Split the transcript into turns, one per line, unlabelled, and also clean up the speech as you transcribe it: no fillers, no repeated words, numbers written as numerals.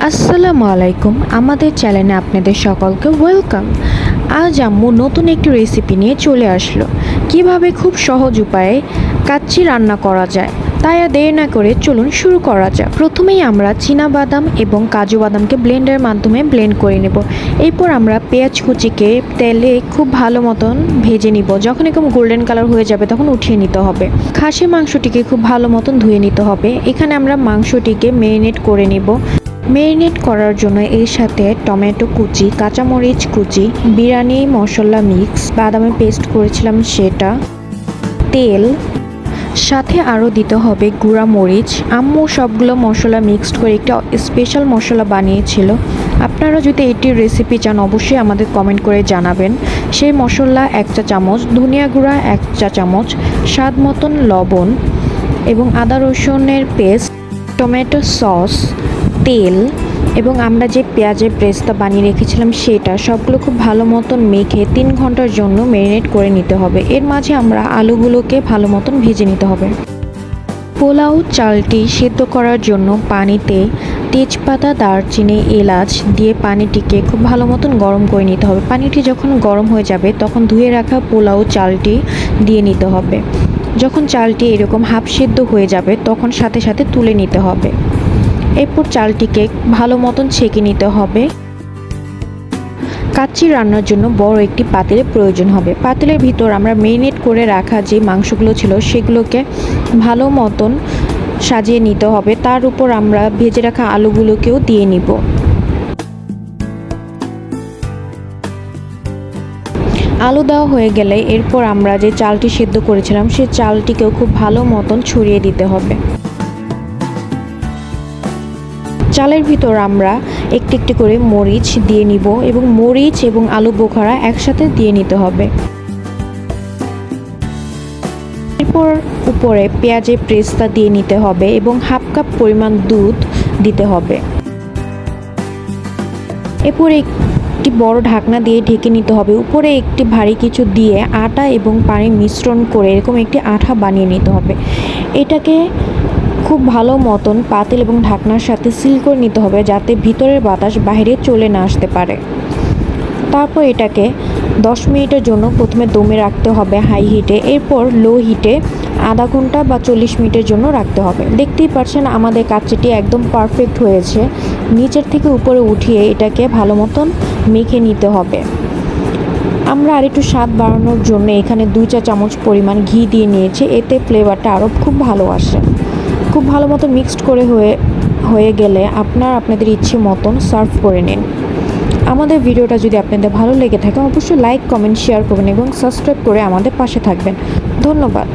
আসসালামু আলাইকুম। আমাদের চ্যানেলে আপনাদের সকলকে ওয়েলকাম। আজ আম্মু নতুন একটি রেসিপি নিয়ে চলে আসলো, কিভাবে খুব সহজ উপায়ে কাচ্চি রান্না করা যায়। তাই আর দেরি না করে চলুন শুরু করা যাক। প্রথমেই আমরা বাদাম এবং কাজু বাদামকে ব্লেন্ডারের মাধ্যমে ব্লেন্ড করে নেব। এরপর আমরা পেঁয়াজ কুচিকে তেলে খুব ভালো মতন ভেজে নিব। যখন এরকম গোল্ডেন কালার হয়ে যাবে তখন উঠিয়ে নিতে হবে। খাসির মাংসটিকে খুব ভালো মতন ধুয়ে নিতে হবে। এখানে আমরা মাংসটিকে ম্যারিনেট করে নিব। ম্যারিনেট করার জন্য এর সাথে টমেটো কুচি, কাঁচামরিচ কুচি, বিরিয়ানি মশলা মিক্স, বাদামের পেস্ট করেছিলাম সেটা, তেল, সাথে আরও দিতে হবে গুঁড়া মরিচ। আম্মু সবগুলো মশলা মিক্সড করে একটা স্পেশাল মশলা বানিয়েছিল। আপনারা যদি এটির রেসিপি চান অবশ্যই আমাদের কমেন্ট করে জানাবেন। সেই মশলা 1 চা চামচ, ধনিয়া গুঁড়া 1 চা চামচ, স্বাদ মতন লবণ এবং আদা রসুনের পেস্ট, টমেটো সস, তেল এবং আমরা যে পেঁয়াজের পেস্টটা বানিয়ে রেখেছিলাম সেটা সবগুলো খুব ভালো মতন মেখে 3 ঘন্টার জন্য ম্যারিনেট করে নিতে হবে। এর মাঝে আমরা আলুগুলোকে ভালো মতন ভেজে নিতে হবে। পোলাও চালটি সেদ্ধ করার জন্য পানিতে তেজপাতা, দারচিনি, এলাচ দিয়ে পানিটিকে খুব ভালো মতন গরম করে নিতে হবে। পানিটি যখন গরম হয়ে যাবে তখন ধুয়ে রাখা পোলাও চালটি দিয়ে নিতে হবে। যখন চালটি এরকম হাফ সেদ্ধ হয়ে যাবে তখন সাথে সাথে তুলে নিতে হবে। এরপর চালটিকে ভালো মতন ছেঁকে নিতে হবে। কাচ্চি রান্নার জন্য বড় একটি পাতিলের প্রয়োজন হবে। পাতিলের ভিতর আমরা ম্যারিনেট করে রাখা যে মাংসগুলো ছিল সেগুলোকে ভালো মতন সাজিয়ে নিতে হবে। তার উপর আমরা ভেজে রাখা আলুগুলোকেও দিয়ে নিব। আলু দেওয়া হয়ে গেলে এরপর আমরা যে চালটি সেদ্ধ করেছিলাম সেই চালটিকেও খুব ভালো মতন ছড়িয়ে দিতে হবে। চালের ভিতর আমরা একটি একটি করে মরিচ দিয়ে নিব এবং মরিচ এবং আলু বোখারা একসাথে দিয়ে নিতে হবে। এরপর উপরে পেঁয়াজের পেস্টটা দিয়ে নিতে হবে এবং হাফ কাপ পরিমাণ দুধ দিতে হবে। এরপর একটি বড় ঢাকনা দিয়ে ঢেকে নিতে হবে। উপরে একটি ভারী কিছু দিয়ে আটা এবং পানি মিশ্রণ করে এরকম একটি আঠা বানিয়ে নিতে হবে। এটাকে খুব ভালো মতন পাতিল এবং ঢাকনার সাথে সিল করে নিতে হবে যাতে ভিতরের বাতাস বাইরে চলে না আসতে পারে। তারপর এটাকে 10 মিনিটের জন্য প্রথমে দমে রাখতে হবে হাই হিটে, এরপর লো হিটে আধা ঘন্টা বা 40 মিনিটের জন্য রাখতে হবে। দেখতেই পাচ্ছেন আমাদের কাচ্চিটি একদম পারফেক্ট হয়েছে। নিচের থেকে উপরে উঠিয়ে এটাকে ভালো মতন মেখে নিতে হবে। আমরা আর একটু স্বাদ বাড়ানোর জন্য এখানে 2 চা চামচ পরিমাণ ঘি দিয়ে নিয়েছি, এতে ফ্লেভারটা আরও খুব ভালো আসে। খুব ভালো মতো মিক্সড করে হয়ে গেলে আপনাদের ইচ্ছে মতন সার্ভ করে নিন। আমাদের ভিডিওটা যদি আপনাদের ভালো লেগে থাকে অবশ্যই লাইক, কমেন্ট, শেয়ার করবেন এবং সাবস্ক্রাইব করে আমাদের পাশে থাকবেন। ধন্যবাদ।